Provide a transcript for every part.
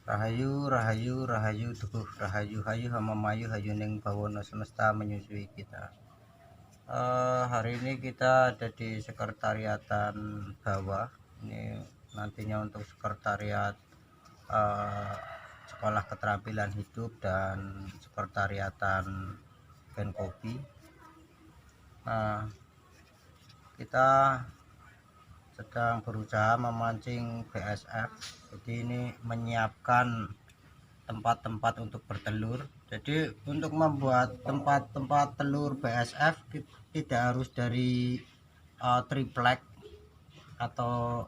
Rahayu, rahayu, rahayu, tukuh, rahayu, hayu, hamamayu, hayu ning bawono semesta menyusui kita. Hari ini kita ada di sekretariatan bawah. Ini nantinya untuk sekretariat eh, sekolah keterampilan hidup dan sekretariatan Benkopi. Nah, kita sedang berusaha memancing BSF. Jadi ini menyiapkan tempat-tempat untuk bertelur. Jadi untuk membuat tempat-tempat telur BSF tidak harus dari triplek atau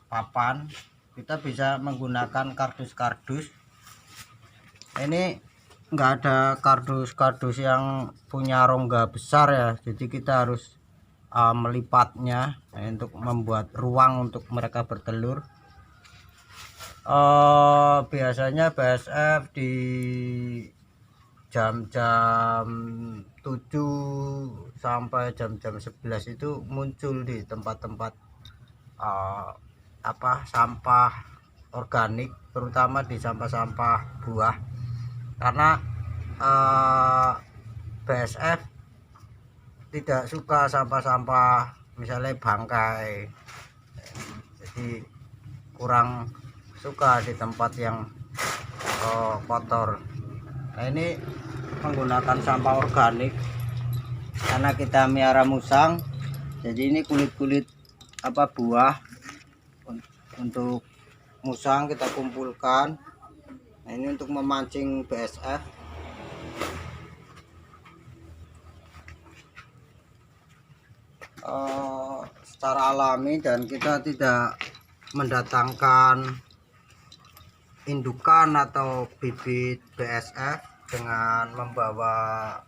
papan. Kita bisa menggunakan kardus-kardus. Ini enggak ada kardus-kardus yang punya rongga besar ya, jadi kita harus melipatnya untuk membuat ruang untuk mereka bertelur. Biasanya BSF di jam-jam 7 sampai jam-jam 11 itu muncul di tempat-tempat sampah organik, terutama di sampah-sampah buah, karena BSF tidak suka sampah-sampah misalnya bangkai, jadi kurang suka di tempat yang kotor. Nah, ini menggunakan sampah organik karena kita miara musang, jadi ini kulit-kulit buah untuk musang kita kumpulkan. Nah, ini untuk memancing BSF. Secara alami, dan kita tidak mendatangkan indukan atau bibit BSF dengan membawa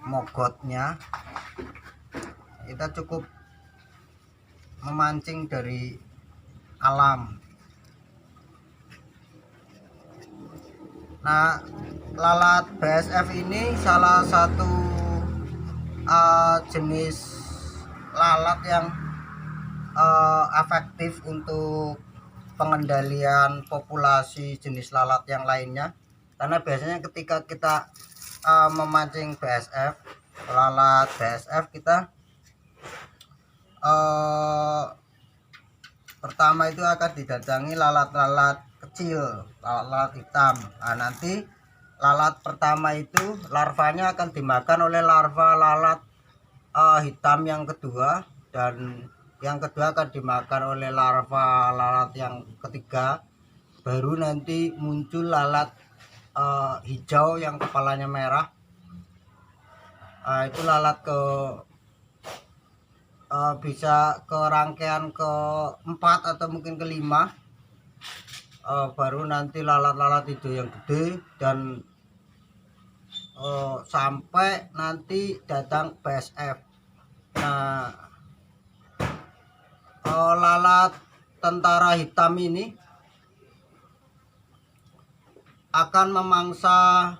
mogotnya. Kita cukup memancing dari alam. Nah, lalat BSF ini salah satu jenis lalat yang efektif untuk pengendalian populasi jenis lalat yang lainnya, karena biasanya ketika kita memancing BSF, lalat BSF, kita pertama itu akan didatangi lalat-lalat kecil, lalat hitam. Nah, nanti lalat pertama itu larvanya akan dimakan oleh larva lalat hitam yang kedua, dan yang kedua akan dimakan oleh larva lalat yang ketiga. Baru nanti muncul lalat hijau yang kepalanya merah. Itu lalat bisa ke rangkaian keempat atau mungkin kelima. Baru nanti lalat-lalat itu yang gede, dan sampai nanti datang BSF. Nah, lalat tentara hitam ini akan memangsa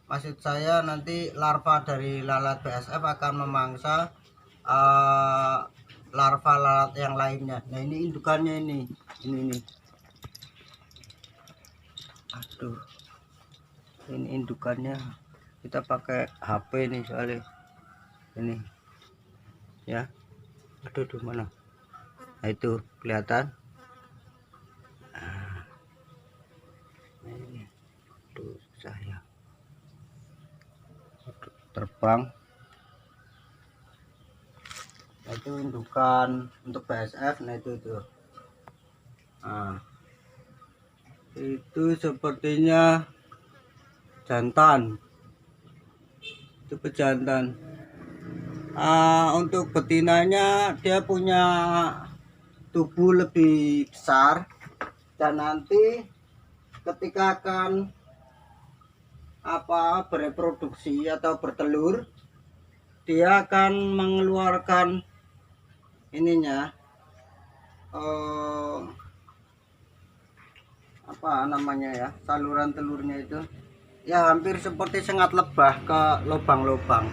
maksud saya nanti larva dari lalat BSF akan memangsa larva lalat yang lainnya. Nah, ini indukannya, ini aduh, ini indukannya. Kita pakai HP nih soalnya ini ya. Aduh, mana? Nah, itu kelihatan. Ini tuh saya terbang. Nah, itu indukan untuk BSF. Nah, itu tuh. Nah, itu sepertinya jantan. Itu pejantan. Untuk betinanya dia punya tubuh lebih besar, dan nanti ketika akan bereproduksi atau bertelur, dia akan mengeluarkan ininya saluran telurnya itu. ya hampir seperti sengat lebah ke lubang-lubang.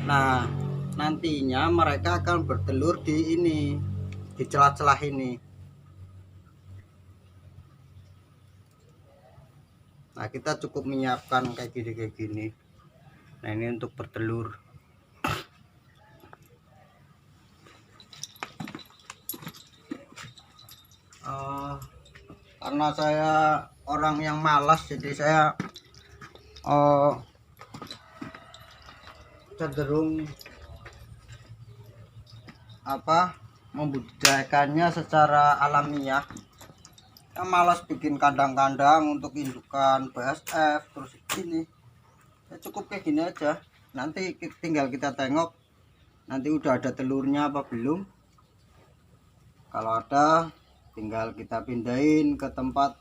Nah, nantinya mereka akan bertelur di ini, di celah-celah ini. Nah, kita cukup menyiapkan kayak gini. Nah, ini untuk bertelur. Karena saya orang yang malas, jadi saya cenderung membudidayakannya secara alamiah. Saya malas bikin kandang-kandang untuk indukan BSF terus gini. Ya cukup kayak gini aja. Nanti tinggal kita tengok nanti udah ada telurnya apa belum. Kalau ada, tinggal kita pindahin ke tempat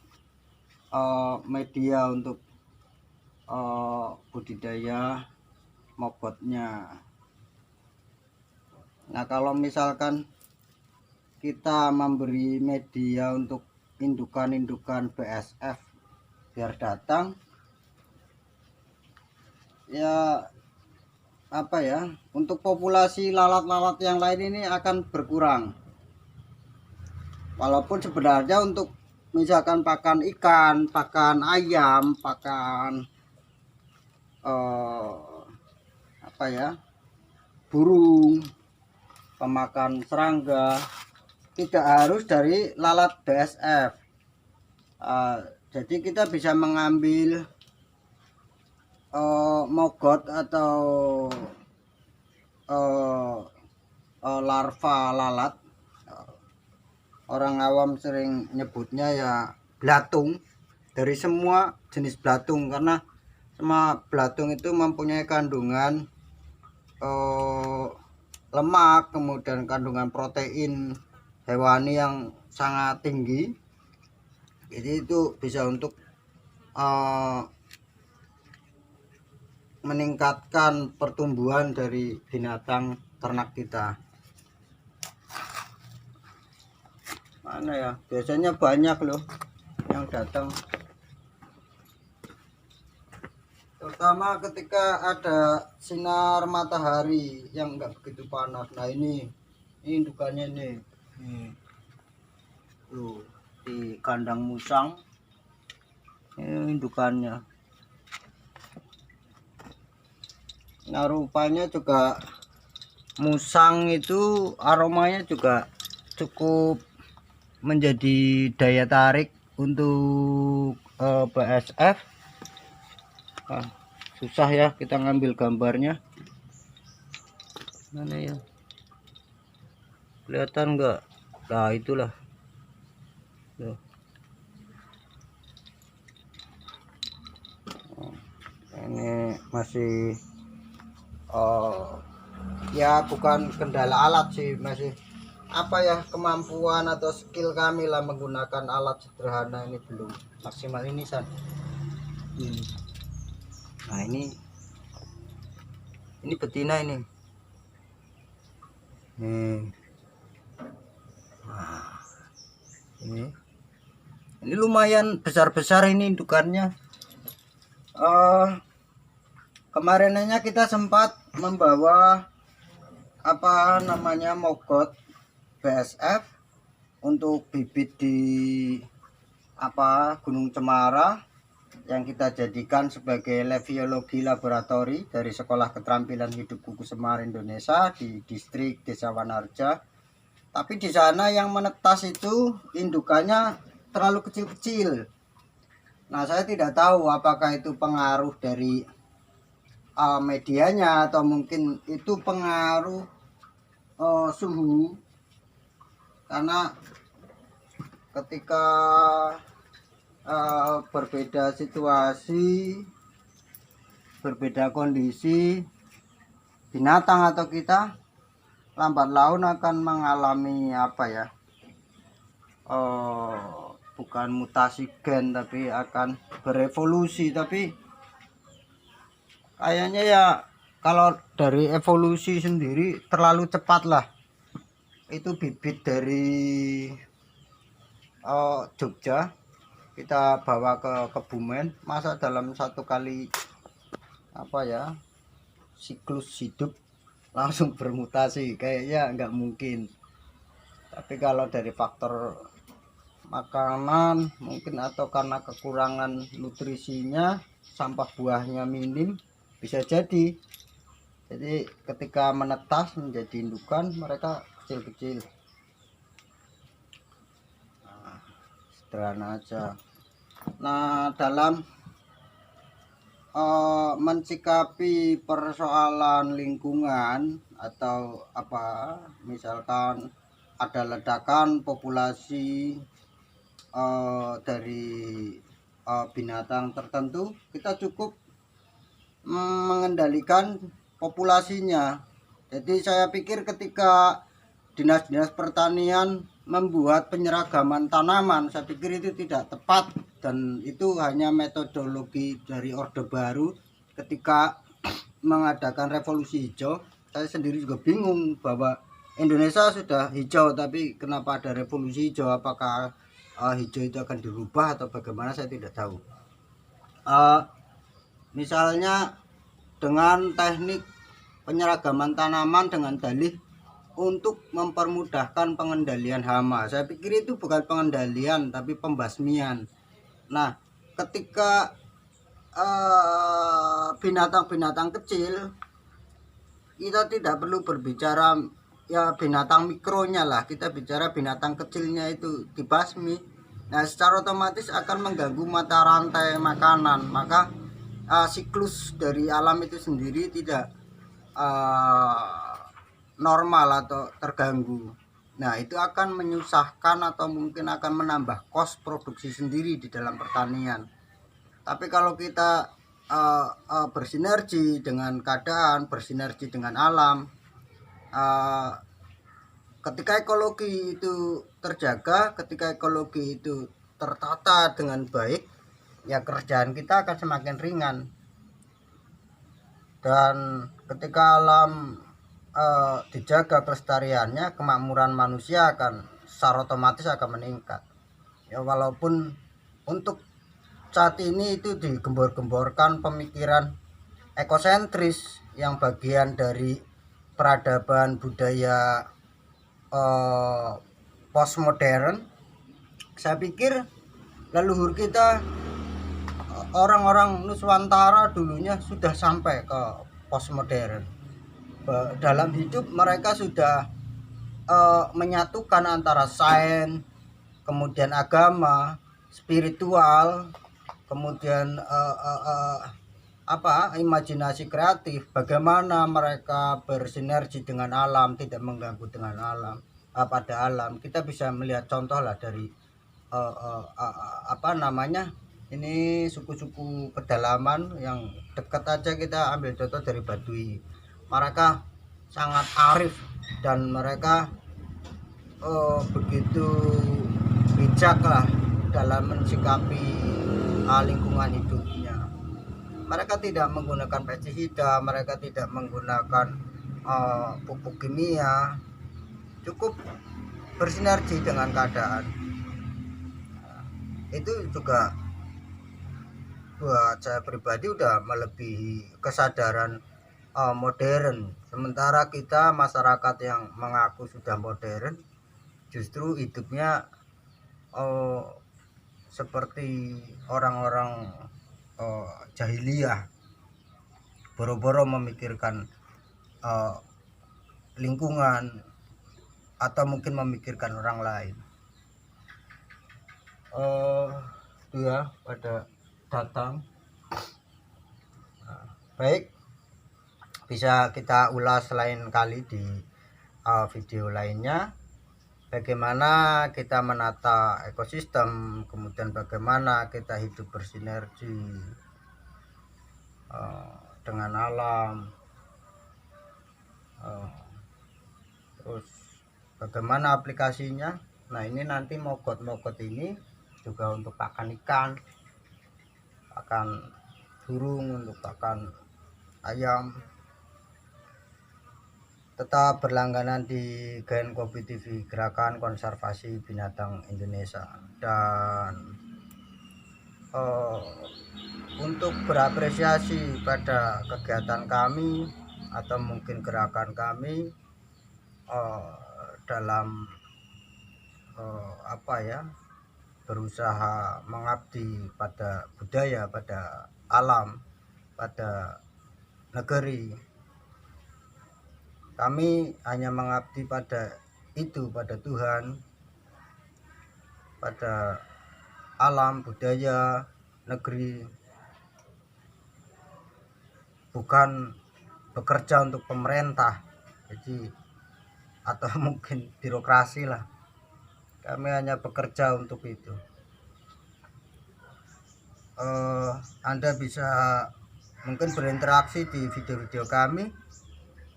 media untuk budidaya mogotnya. Nah, kalau misalkan kita memberi media untuk indukan-indukan BSF biar datang, ya untuk populasi lalat-lalat yang lain ini akan berkurang. Walaupun sebenarnya untuk misalkan pakan ikan, pakan ayam, pakan burung, pemakan serangga, tidak harus dari lalat BSF. Jadi kita bisa mengambil mogot atau larva lalat. Orang awam sering nyebutnya ya belatung, dari semua jenis belatung, karena semua belatung itu mempunyai kandungan lemak, kemudian kandungan protein hewani yang sangat tinggi. Jadi itu bisa untuk meningkatkan pertumbuhan dari binatang ternak kita. Mana ya, biasanya banyak loh yang datang, terutama ketika ada sinar matahari yang enggak begitu panas. Nah, ini indukannya nih, loh, di kandang musang ini indukannya. Nah, rupanya juga musang itu aromanya juga cukup menjadi daya tarik untuk BSF. Susah ya kita ngambil gambarnya. Mana ya, kelihatan enggak? Nah, itulah tuh. Ini masih ya bukan kendala alat sih, masih kemampuan atau skill kami lah menggunakan alat sederhana ini belum maksimal ini San. Nah, ini betina ini. Nah, ini lumayan besar-besar ini indukannya. Kemarinnya kita sempat membawa mogot BSF untuk bibit di Gunung Cemara yang kita jadikan sebagai lab biologi laboratori dari Sekolah Keterampilan Hidup Kuku Semar Indonesia di distrik Desa Wanarja. Tapi di sana yang menetas itu indukannya terlalu kecil-kecil. Nah, saya tidak tahu apakah itu pengaruh dari medianya atau mungkin itu pengaruh suhu, karena ketika berbeda situasi, berbeda kondisi, binatang atau kita lambat laun akan mengalami bukan mutasi gen, tapi akan berevolusi. Tapi kayaknya ya kalau dari evolusi sendiri terlalu cepat lah. Itu bibit dari Jogja, kita bawa ke Kebumen, masa dalam satu kali apa ya siklus hidup langsung bermutasi, kayaknya nggak mungkin. Tapi kalau dari faktor makanan mungkin atau karena kekurangan nutrisinya, sampah buahnya minim, bisa jadi. Jadi ketika menetas menjadi indukan mereka kecil-kecil. Nah, sederhana aja. Nah, dalam mensikapi persoalan lingkungan atau apa, misalkan ada ledakan populasi dari binatang tertentu, kita cukup mengendalikan populasinya. Jadi saya pikir ketika dinas-dinas pertanian membuat penyeragaman tanaman, saya pikir itu tidak tepat, dan itu hanya metodologi dari Orde Baru ketika mengadakan revolusi hijau. Saya sendiri juga bingung bahwa Indonesia sudah hijau, tapi kenapa ada revolusi hijau? Apakah hijau itu akan dirubah atau bagaimana, saya tidak tahu. Misalnya dengan teknik penyeragaman tanaman dengan dalih untuk mempermudahkan pengendalian hama. Saya pikir itu bukan pengendalian tapi pembasmian. Nah, ketika binatang-binatang kecil, kita tidak perlu berbicara ya binatang mikronya lah, kita bicara binatang kecilnya itu dibasmi. Nah, secara otomatis akan mengganggu mata rantai makanan, maka siklus dari alam itu sendiri tidak normal atau terganggu. Nah, itu akan menyusahkan atau mungkin akan menambah kos produksi sendiri di dalam pertanian. Tapi kalau kita bersinergi dengan keadaan, bersinergi dengan alam, ketika ekologi itu terjaga, ketika ekologi itu tertata dengan baik, ya kerjaan kita akan semakin ringan. Dan ketika alam dijaga kelestariannya, kemakmuran manusia akan secara otomatis akan meningkat. Ya, walaupun untuk saat ini itu digembor-gemborkan pemikiran ekosentris yang bagian dari peradaban budaya postmodern. Saya pikir leluhur kita, orang-orang Nuswantara dulunya sudah sampai ke postmodern. Dalam hidup mereka sudah menyatukan antara sains, kemudian agama, spiritual, kemudian imajinasi kreatif. Bagaimana mereka bersinergi dengan alam, tidak mengganggu dengan alam, pada alam. Kita bisa melihat contoh lah dari ini suku-suku pedalaman yang dekat aja, kita ambil contoh dari Baduy. Mereka sangat arif dan mereka begitu bijak lah dalam mensikapi lingkungan hidupnya. Mereka tidak menggunakan pestisida, mereka tidak menggunakan pupuk kimia, cukup bersinergi dengan keadaan. Itu juga buat saya pribadi udah melebihi kesadaran modern. Sementara kita masyarakat yang mengaku sudah modern justru hidupnya seperti orang-orang jahiliyah, boro-boro memikirkan lingkungan atau mungkin memikirkan orang lain. Itu ya pada datang. Baik, bisa kita ulas lain kali di video lainnya, bagaimana kita menata ekosistem, kemudian bagaimana kita hidup bersinergi dengan alam, terus bagaimana aplikasinya. Nah, ini nanti mogot-mogot ini juga untuk pakan ikan, pakan burung, untuk pakan ayam. Tetap berlangganan di Genkopi TV, Gerakan Konservasi Binatang Indonesia. Dan eh, untuk berapresiasi pada kegiatan kami atau mungkin gerakan kami eh, dalam apa ya, berusaha mengabdi pada budaya, pada alam, pada negeri. Kami hanya mengabdi pada itu, pada Tuhan, pada alam, budaya, negeri, bukan bekerja untuk pemerintah. Jadi atau mungkin birokrasi lah. Kami hanya bekerja untuk itu. Anda bisa mungkin berinteraksi di video-video kami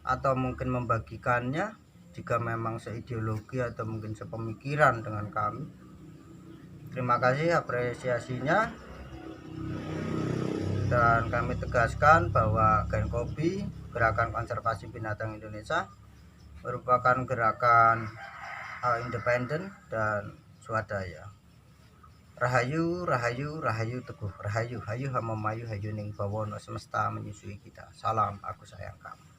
atau mungkin membagikannya jika memang seideologi atau mungkin sepemikiran dengan kami. Terima kasih apresiasinya, dan kami tegaskan bahwa Genkobi, Gerakan Konservasi Binatang Indonesia, merupakan gerakan independen dan swadaya. Rahayu, rahayu, rahayu teguh, rahayu, hayu hamamayu, hayu ning bawono semesta menyusui kita. Salam, aku sayang kamu.